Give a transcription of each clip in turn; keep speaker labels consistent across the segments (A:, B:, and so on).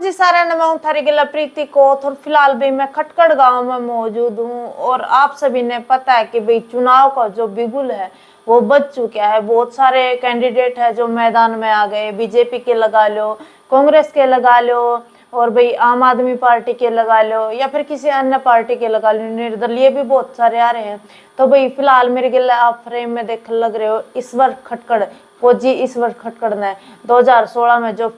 A: जी सारा मैं थारी गिला प्रीति को और फिलहाल भी मैं खटकड़ गांव में मौजूद हूँ और आप सभी ने पता है कि भाई चुनाव का जो बिगुल है वो बज चुका है। बहुत सारे कैंडिडेट है जो मैदान में आ गए, बीजेपी के लगा लो, कांग्रेस के लगा लो और भाई आम आदमी पार्टी के लगा लो या फिर किसी अन्य पार्टी के लगा लो, निर्दलीय भी बहुत सारे आ रहे हैं। तो भाई फिलहाल मेरे गिला आप फ्रेम में देख लग रहे हो ईश्वर खटकड़, फौजी ईश्वर खटकड़ ने 2016 में जो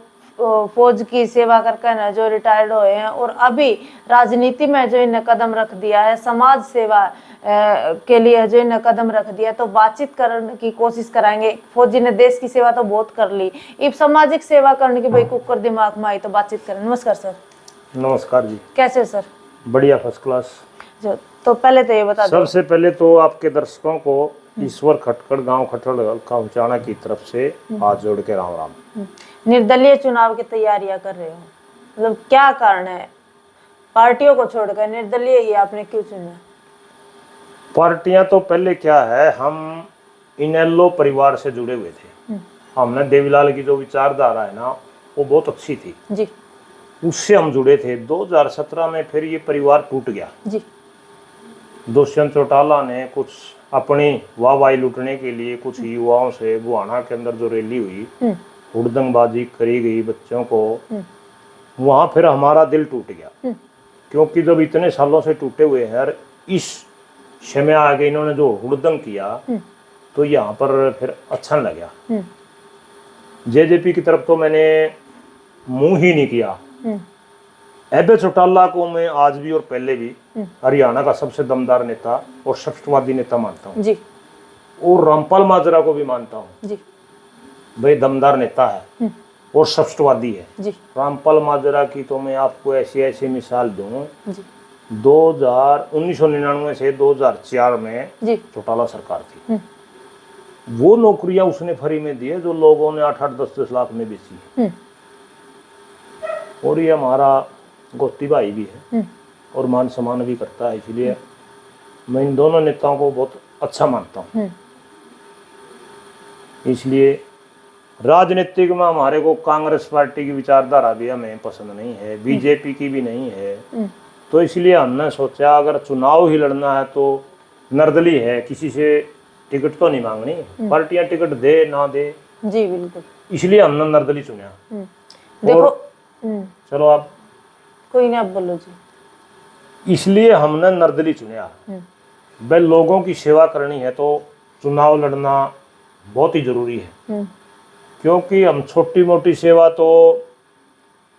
A: फौज की सेवा करके ना जो रिटायर्ड हुए हैं और अभी राजनीति में जो इन्हें कदम रख दिया है, समाज सेवा के लिए जो इन्हें कदम रख दिया, तो बातचीत करने की कोशिश कराएंगे। फौजी ने देश की सेवा तो बहुत कर ली, अब सामाजिक सेवा करने की भाई कुकर दिमाग में आई तो बातचीत करें। नमस्कार सर।
B: नमस्कार जी।
A: कैसे सर?
B: बढ़िया, फर्स्ट क्लास।
A: जो तो पहले तो ये बता दो,
B: सबसे पहले तो आपके दर्शकों को ईश्वर खटकड़ गांव खटकड़ का उचाना की तरफ से हाथ जोड़ के राम राम।
A: निर्दलीय चुनाव की तैयारियां कर रहे हो, मतलब क्या कारण है पार्टियों को छोड़कर निर्दलीय ही आपने क्यों चुना?
B: पार्टियां तो पहले क्या है, हम इनेलो परिवार से जुड़े हुए थे। हमने देवीलाल की जो विचारधारा है ना वो बहुत अच्छी थी
A: जी,
B: उससे हम जुड़े थे। 2017 में फिर ये परिवार टूट गया
A: जी।
B: दुष्यंत चौटाला ने कुछ अपनी वाहवाही लूटने के लिए कुछ युवाओं से गुहाना के अंदर जो रैली हुई, हुड़दंगबाजी करी गई बच्चों को, वहां फिर हमारा दिल टूट गया। क्योंकि जब इतने सालों से टूटे हुए हैं और इस समय आगे इन्होंने जो हुड़दंग किया तो यहाँ पर फिर अच्छा नहीं लगा। जेजेपी की तरफ तो मैंने मुंह ही नहीं किया। एबे चौटाला को मैं आज भी और पहले भी हरियाणा का सबसे दमदार नेता और सशक्तवादी नेता मानता हूँ
A: जी।
B: और रामपाल माजरा को भी मानता हूँ जी। भाई दमदार नेता है और सशक्तवादी है जी। रामपाल माजरा की तो मैं आपको ऐसी ऐसी मिसाल दूं, 1999 से 2004 में चौटाला सरकार थी, वो नौकरियां उसने फ्री में दी है जो लोगों ने 8-8, 10-10 लाख में बेची। और ये हमारा गोती भाई भी है और मान सम्मान भी करता है, इसलिए मैं इन दोनों नेताओं को बहुत अच्छा मानता हूँ। इसलिए राजनीतिक में हमारे को कांग्रेस पार्टी की विचारधारा भी हमें पसंद नहीं है, बीजेपी की भी नहीं है। तो इसलिए हमने सोचा अगर चुनाव ही लड़ना है तो निर्दलीय है, किसी से टिकट तो नहीं मांगनी, पार्टियां टिकट दे ना दे
A: जी बिल्कुल,
B: इसलिए हमने निर्दलीय चुना।
A: देखो
B: चलो आप
A: कोई नहीं, आप बोलो जी।
B: इसलिए हमने निर्दलीय चुना। भाई लोगों की सेवा करनी है तो चुनाव लड़ना बहुत ही जरूरी है, क्योंकि हम छोटी मोटी सेवा तो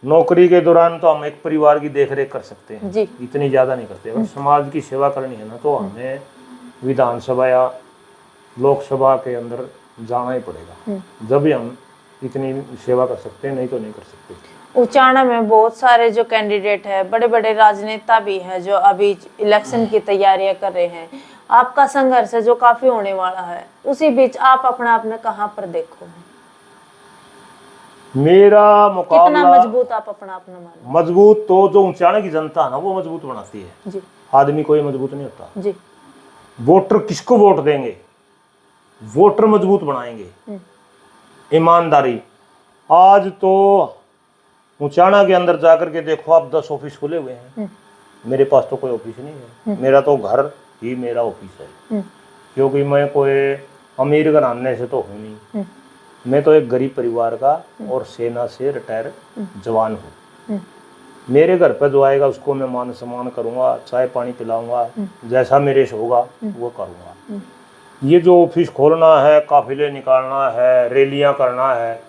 B: नौकरी के दौरान तो हम एक परिवार की देखरेख कर सकते हैं जी, इतनी ज्यादा नहीं करते। अगर समाज की सेवा करनी है ना तो हमें विधानसभा या लोकसभा के अंदर जाना ही पड़ेगा, जब भी हम इतनी सेवा कर सकते हैं, नहीं तो नहीं कर सकते।
A: उचाना में बहुत सारे जो कैंडिडेट है, बड़े बड़े राजनेता भी हैं जो अभी इलेक्शन की तैयारियां कर रहे हैं। आपका संघर्ष है जो काफी होने वाला है, उसी बीच आप अपना आपने कहां पर देखो?
B: मेरा मुकाबला
A: कितना मजबूत आप अपना अपना मानो?
B: मजबूत तो जो उचाना की जनता है ना वो मजबूत बनाती है जी। आदमी कोई मजबूत नहीं होता जी। वोटर किसको वोट देंगे, वोटर मजबूत बनाएंगे। ईमानदारी, आज तो उचाना के अंदर जाकर के देखो आप, 10 ऑफिस खुले हुए हैं। मेरे पास तो कोई ऑफिस नहीं है, मेरा तो घर ही मेरा ऑफिस है, क्योंकि मैं कोई अमीर घराने से तो हूँ नहीं, मैं तो एक गरीब परिवार का और सेना से रिटायर जवान हूँ। मेरे घर पर जो आएगा उसको मैं मान सम्मान करूँगा, चाय पानी पिलाऊंगा, जैसा मेरे से होगा वो करूँगा। ये जो ऑफिस खोलना है, काफिले निकालना है, रैलियाँ करना है,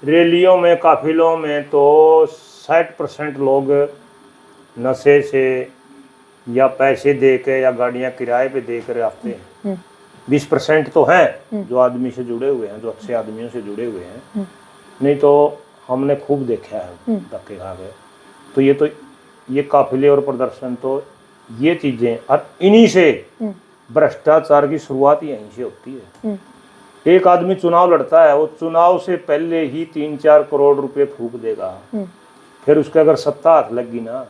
B: रैलियों में काफिलों में तो 60% लोग नशे से या पैसे दे के या गाड़ियाँ किराए पे दे कर आते हैं। 20% तो हैं जो आदमी से जुड़े हुए हैं, जो अच्छे आदमियों से जुड़े हुए हैं, नहीं तो हमने खूब देखा है धक्के खा गए। तो ये काफिले और प्रदर्शन तो ये चीजें, और इन्हीं से भ्रष्टाचार की शुरुआत ही यहीं से होती है। एक आदमी चुनाव लड़ता है, वो चुनाव से पहले ही 3-4 करोड़ रुपए फूंक देगा, फिर उसके अगर सत्ता हाथ लगी ना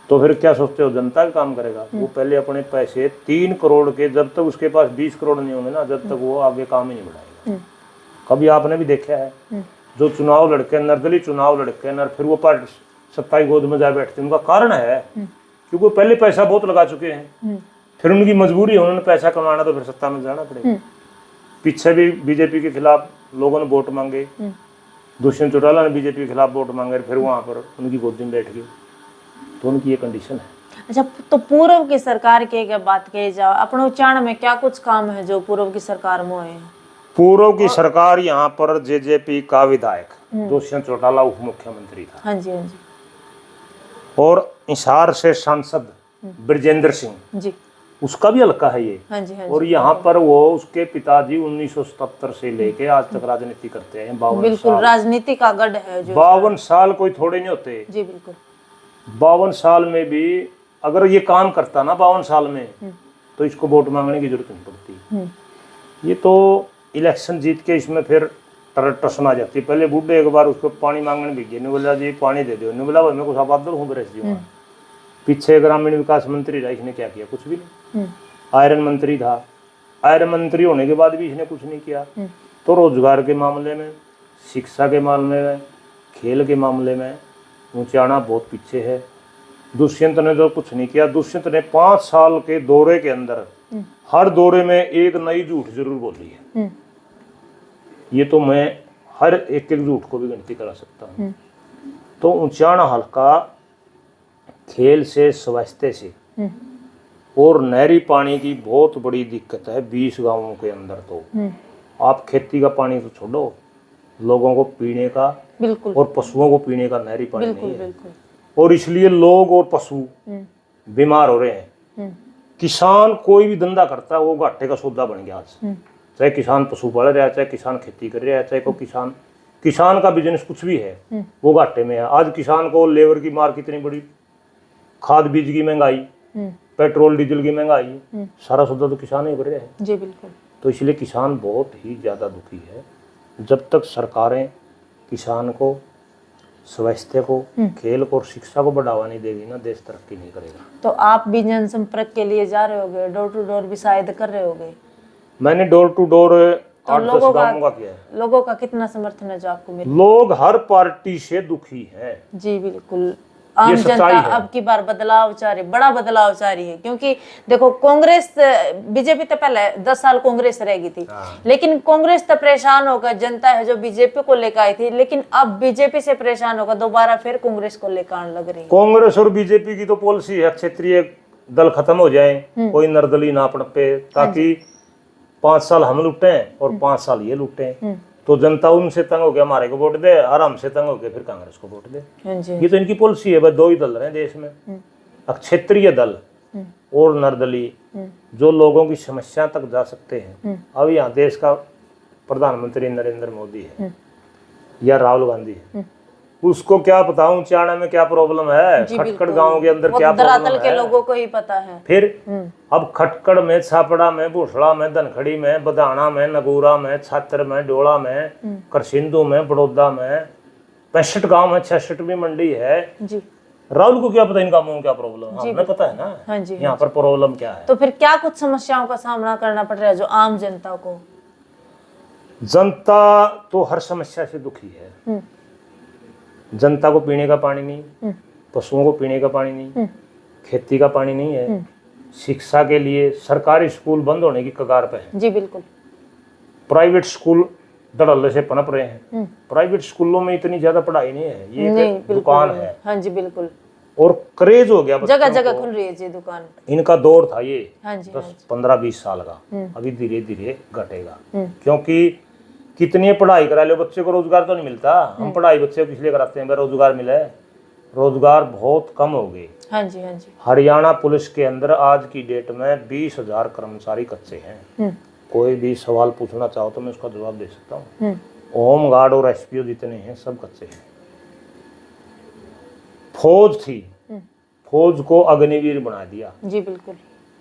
B: तो फिर क्या सोचते हो, जनता का काम करेगा? वो पहले अपने पैसे 3 करोड़ के, जब तक उसके पास 20 करोड़ नहीं होंगे ना, जब तक वो आगे काम ही नहीं बढ़ाएगा। कभी आपने भी देखा है जो चुनाव लड़के निर्दलीय चुनाव लड़के न फिर वो पार्टी सत्ता की गोद में जा बैठते, उनका कारण है क्योंकि वो पहले पैसा बहुत लगा चुके हैं, फिर उनकी मजबूरी है, उन्होंने पैसा कमाना तो फिर सत्ता में जाना पड़ेगा। पीछे भी बीजेपी के खिलाफ लोगों ने वोट मांगे, दुष्यंत चौटाला ने बीजेपी के खिलाफ वोट मांगे, फिर वहां पर उनकी गोदी में बैठ गए, तो उनकी ये कंडीशन है।
A: अच्छा, तो पूर्व की सरकार की क्या बात कही जाए, अपने उच्चारण में क्या कुछ काम है जो पूर्व की सरकार में हुए हैं?
B: पूर्व की सरकार यहाँ पर जेजेपी का विधायक दुष्यंत चौटाला उप मुख्यमंत्री था।
A: हाँ जी, हाँ जी।
B: और हिसार से सांसद ब्रजेंद्र सिंह
A: जी,
B: उसका भी हल्का है ये।
A: हाँ जी, हाँ जी।
B: और यहाँ पर वो उसके पिताजी 1977 से लेके आज तक राजनीति करते हैं, 52
A: बिल्कुल
B: साल।
A: राजनीति का गढ़ है जो।
B: 52 साल कोई थोड़े नहीं होते।
A: जी बिल्कुल।
B: 52 साल में भी अगर ये काम करता ना 52 साल में, तो इसको वोट मांगने की जरूरत नहीं पड़ती। ये तो इलेक्शन जीत के इसमें फिर टसन आ जाती। पहले बूढ़े एक बार उसको पानी मांगने भी गए, ने बोला जी पानी दे दो, ने बोला भाई मैं कुछ आबादल हूँ बरस जी। पीछे ग्रामीण विकास मंत्री रहा, इसने क्या किया? कुछ भी नहीं। आयरन मंत्री था, आयरन मंत्री होने के बाद भी इसने कुछ नहीं किया। तो रोजगार के मामले में, शिक्षा के मामले में, खेल के मामले में ऊंचाना बहुत पीछे है। दुष्यंत ने तो कुछ नहीं किया। दुष्यंत ने 5 साल के दौरे के अंदर हर दौरे में एक नई झूठ जरूर बोली है। ये तो मैं हर एक झूठ को भी गिनती करा सकता हूँ। तो ऊंचाना हल्का खेल से, स्वास्थ्य से और नहरी पानी की बहुत बड़ी दिक्कत है 20 गांवों के अंदर। तो आप खेती का पानी तो छोड़ो, लोगों को पीने का
A: बिल्कुल
B: और पशुओं को पीने का नहरी पानी
A: बिल्कुल
B: नहीं है।
A: बिल्कुल।
B: और इसलिए लोग और पशु बीमार हो रहे हैं। किसान कोई भी धंधा करता है वो घाटे का सौदा बन गया आज। चाहे किसान पशु पाल रहा है, चाहे किसान खेती कर रहा है, चाहे कोई किसान का बिजनेस कुछ भी है वो घाटे में है। आज किसान को लेबर की मार कितनी बड़ी, खाद बीज की महंगाई, पेट्रोल डीजल की महंगाई, सारा सौदा तो किसान ही कर रहा है।
A: जी बिल्कुल।
B: तो इसलिए किसान बहुत ही ज़्यादा दुखी है। जब तक सरकारें किसान को, स्वास्थ्य को, खेल को और शिक्षा को बढ़ावा नहीं देगी ना, देश तरक्की नहीं करेगा।
A: तो आप भी जनसंपर्क के लिए जा रहे होगे, डोर टू डोर भी शायद कर रहे होगे?
B: मैंने डोर टू डोर 8-10 गाँवों का किया है।
A: लोगों का कितना समर्थन है जो आपको मिला?
B: लोग हर पार्टी से दुखी हैं।
A: जी बिल्कुल। आम जनता अब की बार बदलाव चाह रही, बड़ा बदलाव चाह रही है। क्योंकि देखो कांग्रेस, बीजेपी तो पहले 10 साल कांग्रेस रहेगी थी, लेकिन कांग्रेस तो परेशान होकर, जनता है जो बीजेपी को लेकर आई थी, लेकिन अब बीजेपी से परेशान होकर दोबारा फिर कांग्रेस को लेकर आने लग रही है।
B: कांग्रेस और बीजेपी की तो पॉलिसी है क्षेत्रीय दल खत्म हो जाए, कोई निर्दलीय ना पड़े, ताकि 5 साल हम लुटे और 5 साल ये लुटे। तो जनता उनसे तंग हो गया, हमारे को वोट दे, आराम से तंग हो गया फिर कांग्रेस को वोट दे। ये तो इनकी पॉलिसी है। बस 2 ही दल रहे देश में, क्षेत्रीय दल और निर्दलीय, जो लोगों की समस्या तक जा सकते हैं। अब यहाँ देश का प्रधानमंत्री नरेंद्र मोदी है या राहुल गांधी है, उसको क्या पता ऊंचाना में क्या प्रॉब्लम है, खटकड़ गांव के अंदर क्या प्रॉब्लम है,
A: के लोगों को ही पता है।
B: फिर अब खटकड़ में, छापड़ा में, भूसड़ा में, धनखड़ी में, बदाना में, नगूरा में, छात्र में, डोला में, करसिंधु में, बड़ौदा में 65 गांव है, 66 भी मंडी है जी। राहुल को क्या पता इन गांवों में क्या प्रॉब्लम है? हमें पता है ना। हाँ जी, यहाँ पर प्रॉब्लम क्या है।
A: तो फिर क्या कुछ समस्याओं का सामना करना पड़ रहा है जो आम जनता को?
B: जनता तो हर समस्या से दुखी है। जनता को पीने का पानी नहीं, पशुओं को पीने का पानी नहीं, खेती का पानी नहीं है, शिक्षा के लिए सरकारी स्कूल बंद होने की कगार पे है।
A: जी बिल्कुल।
B: प्राइवेट स्कूल धड़ल्ले से पनप रहे हैं। प्राइवेट स्कूलों में इतनी ज्यादा पढ़ाई नहीं है, ये एक दुकान है।
A: हाँ जी बिल्कुल।
B: और क्रेज हो गया,
A: जगह जगह खुल रही है जी दुकान।
B: इनका दौर था ये
A: 10-15-20
B: साल का, अभी धीरे धीरे घटेगा। क्योंकि कितनी पढ़ाई करा लो, बच्चे को रोजगार तो नहीं मिलता। हम पढ़ाई बच्चे को इसलिए कराते हैं रोजगार मिले, रोजगार बहुत कम हो गए।
A: हाँ जी, हाँ जी।
B: हरियाणा पुलिस के अंदर आज की डेट में 20,000 कर्मचारी कच्चे हैं। कोई भी सवाल पूछना चाहो तो मैं उसका जवाब दे सकता हूँ। होम गार्ड और एसपीओ जितने हैं सब कच्चे हैं। फौज थी, फौज को अग्निवीर बना दिया। जी बिल्कुल।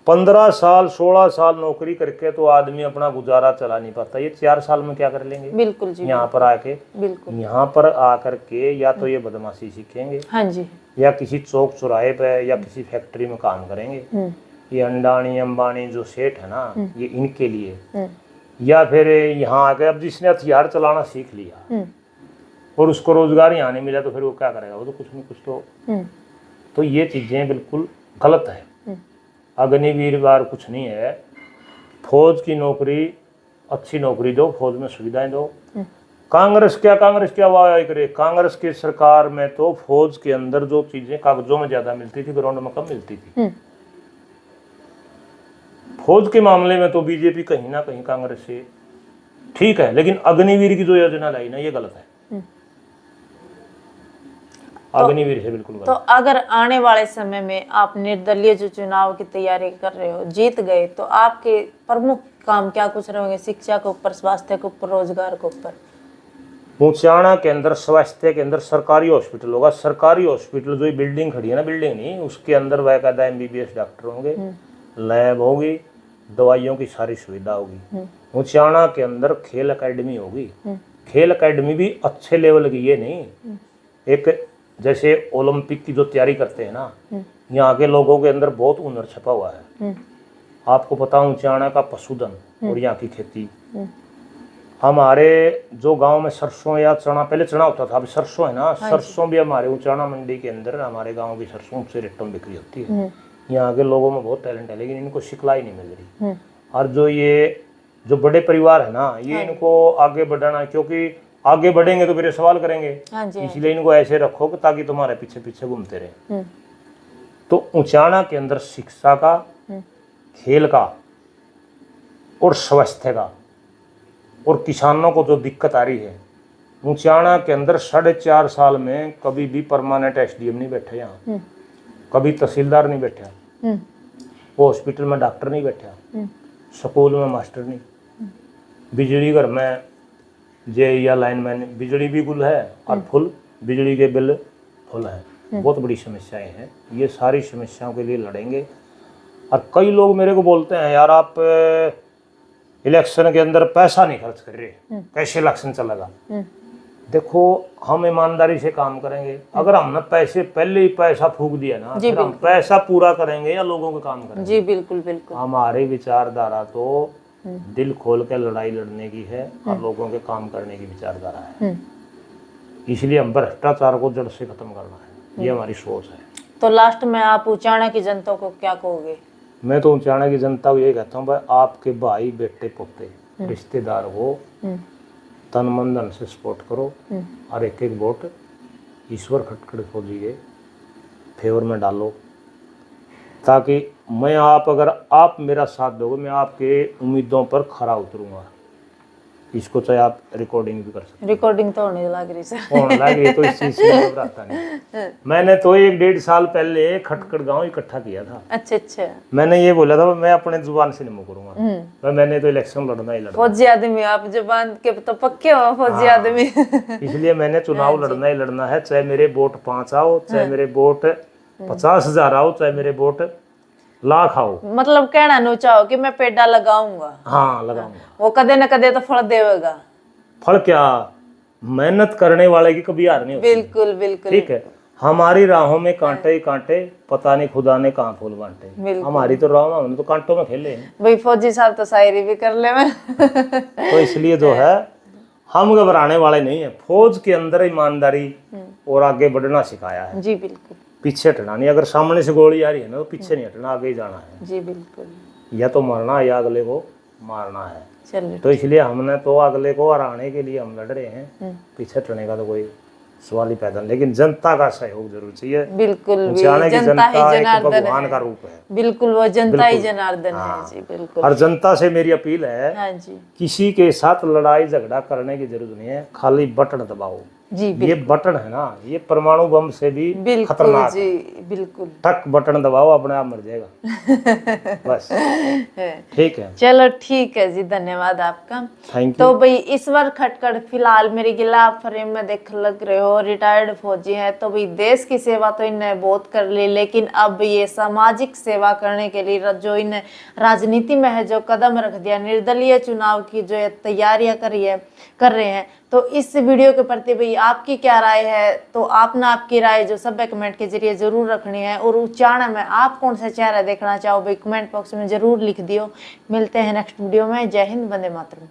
B: 15 साल 16 साल नौकरी करके तो आदमी अपना गुजारा चला नहीं पाता, ये 4 साल में क्या कर लेंगे? बिल्कुल जी। यहाँ पर आके, बिल्कुल यहाँ पर आकर के या तो ये बदमाशी सीखेंगे, हाँ जी, या किसी चौक चौराहे पे या किसी फैक्ट्री में काम करेंगे। ये अंडानी अंबानी जो सेठ है ना, ये इनके लिए, या फिर यहाँ आके अब जिसने हथियार चलाना सीख लिया और उसको रोजगार यहाँ नहीं मिला तो फिर वो क्या करेगा, वो तो कुछ नहीं कुछ तो ये चीजें बिल्कुल गलत है। अग्निवीर बार कुछ नहीं है, फौज की नौकरी अच्छी नौकरी दो, फौज में सुविधाएं दो। कांग्रेस क्या वाह करे, कांग्रेस की सरकार में तो फौज के अंदर जो चीजें कागजों में ज्यादा मिलती थी, ग्राउंड में कम मिलती थी। फौज के मामले में तो बीजेपी कहीं ना कहीं कांग्रेस से ठीक है, लेकिन अग्निवीर की जो योजना लाई ना ये गलत है। अग्निवीर से बिल्कुल गलत।
A: तो अगर आने वाले समय में आप निर्दलीय जो चुनाव की तैयारी कर रहे हो, जीत गए, तो आपके प्रमुख काम क्या कुछ रहेंगे? शिक्षा के ऊपर, स्वास्थ्य के ऊपर, रोजगार के ऊपर?
B: ऊंचाना के अंदर स्वास्थ्य के अंदर सरकारी हॉस्पिटल होगा। सरकारी हॉस्पिटल जो बिल्डिंग खड़ी है ना, बिल्डिंग नहीं, उसके अंदर बाकायदा MBBS डॉक्टर होंगे, लैब होगी, दवाइयों की सारी सुविधा होगी। ऊंचाना के अंदर खेल एकेडमी होगी। खेल एकेडमी भी अच्छे लेवल की, ये नहीं एक जैसे ओलंपिक की जो तैयारी करते हैं ना, यहाँ के लोगों के अंदर बहुत हुनर छपा हुआ है। आपको पता ऊंचाना का पशुधन और यहाँ की खेती, हमारे जो गांव में सरसों या चना, पहले चना होता था, अभी सरसों है ना, सरसों भी हमारे ऊंचाना मंडी के अंदर हमारे गांव की सरसों से रेटों में बिक्री होती है। यहाँ के लोगों में बहुत टैलेंट है, लेकिन इनको सिखलाई नहीं मिल रही। और जो बड़े परिवार है ना, ये इनको आगे बढ़ाना, क्योंकि आगे बढ़ेंगे तो फिर सवाल करेंगे, इसलिए इनको ऐसे रखो कि ताकि तुम्हारे पीछे पीछे घूमते रहे। तो ऊंचाना के अंदर शिक्षा का, खेल का और स्वास्थ्य का, और किसानों को जो दिक्कत आ रही है, ऊंचाना के अंदर 4.5 साल में कभी भी परमानेंट SDM नहीं बैठे, यहाँ कभी तहसीलदार नहीं बैठा, वो हॉस्पिटल में डॉक्टर नहीं बैठा, स्कूल में मास्टर नहीं, बिजली घर में जे या लाइनमैन, बिजली भी गुल है और फुल, बिजली के बिल फुल है। बहुत बड़ी समस्याएं हैं, ये सारी समस्याओं के लिए लड़ेंगे। और कई लोग मेरे को बोलते हैं, यार आप इलेक्शन के अंदर पैसा नहीं खर्च कर रहे, कैसे इलेक्शन चलेगा? देखो, हम ईमानदारी से काम करेंगे। अगर हमने पैसे पहले ही पैसा फूक दिया ना, फिर हम पैसा पूरा करेंगे या लोगों के काम करेंगे?
A: जी बिल्कुल बिल्कुल।
B: हमारी विचारधारा तो दिल खोल के लड़ाई लड़ने की है और लोगों के काम करने की विचारधारा है। इसलिए हम भ्रष्टाचार को जड़ से खत्म करना है, ये हमारी सोच है।
A: तो लास्ट में आप ऊंचाना की जनता को क्या कहोगे? मैं
B: तो ऊंचाना की जनता को ये कहता हूँ, भाई आपके भाई बेटे पोते रिश्तेदार हो, तन मन धन से सपोर्ट करो और एक एक वोट ईश्वर खटखड़ फौजी के फेवर में डालो, ताकि अगर आप मेरा साथ दोगे, मैं आपके उम्मीदों पर खरा उतरूंगा। इसको चाहे आप रिकॉर्डिंग भी कर सकते हैं। रिकॉर्डिंग तो होने लग रही सर, होने लग रही, तो इस चीज से घबराता नहीं। मैंने तो 1-1.5 साल पहले खटखड़ गांव इकट्ठा किया था। अच्छा। मैंने ये बोला था, मैं अपने जुबान से नहीं मुकरूंगा, मैंने तो इलेक्शन लड़ना ही लड़ना। फौजी आदमी आप, जुबान के तो पक्के हो फौजी आदमी। इसलिए मैंने चुनाव लड़ना ही लड़ना है, चाहे मेरे वोट 5 आओ, चाहे मेरे वोट 50,000 आओ, चाहे मेरे वोट लाख आओ। मतलब कहना नो चाहो कि मैं पेड़ा लगाऊंगा। हाँ, लगाऊंगा। वो कदे न कदे तो फल देगा। फल क्या, मेहनत करने वाले की कभी हार नहीं होती। बिल्कुल बिल्कुल, ठीक है। हमारी राहों में कांटे ही कांटे, पता नहीं खुदा ने कहाँ फूल बांटे। हमारी तो राह में, हमने तो कांटों में खेले हैं। भाई फौजी साहब तो शायरी भी कर ले मैं। तो इसलिए जो है, हम घबराने वाले नहीं है। फौज के अंदर ईमानदारी और आगे बढ़ना सिखाया है। जी बिल्कुल, पीछे हटना नहीं। अगर सामने से गोली आ रही है ना, तो पीछे नहीं हटना, आगे ही जाना है। जी बिल्कुल, या तो मरना या अगले को मारना है। चलिए, तो इसलिए हमने तो अगले को हराने के लिए हम लड़ रहे हैं, पीछे हटने का तो कोई सवाल ही पैदा नहीं। लेकिन जनता का सहयोग जरूर चाहिए। बिल्कुल, जनता ही जनार्दन, भगवान का रूप है। बिल्कुल, वो जनता ही जनार्दन है। जी बिल्कुल। और जनता से मेरी अपील है, हाँ जी, किसी के साथ लड़ाई झगड़ा करने की जरूरत नहीं है, खाली बटन दबाओ। जी, ये बटन है ना, ये परमाणु बम से भी खतरनाक है। बिल्कुल, टक बटन दबाओ, अपने आप मर जाएगा। बस ठीक है, चलो ठीक है जी, धन्यवाद आपका, थैंक यू। तो भाई ईश्वर खटखड़ फिलहाल मेरी गिलाफ फ्रेम में देख लग रहे हो, रिटायर्ड फौजी है, तो भाई देश की सेवा तो इन्हें बहुत कर ली, लेकिन अब ये सामाजिक सेवा करने के लिए जो इन्हें राजनीति में है जो कदम रख दिया, निर्दलीय चुनाव की जो तैयारियां कर रहे हैं, तो इस वीडियो के प्रति भाई आपकी क्या राय है? तो आपकी राय जो सब कमेंट के जरिए जरूर रखनी है। और ऊंचाना में आप कौन सा चेहरा देखना चाहो भाई कमेंट बॉक्स में जरूर लिख दियो। मिलते हैं नेक्स्ट वीडियो में। जय हिंद, वंदे मातरम।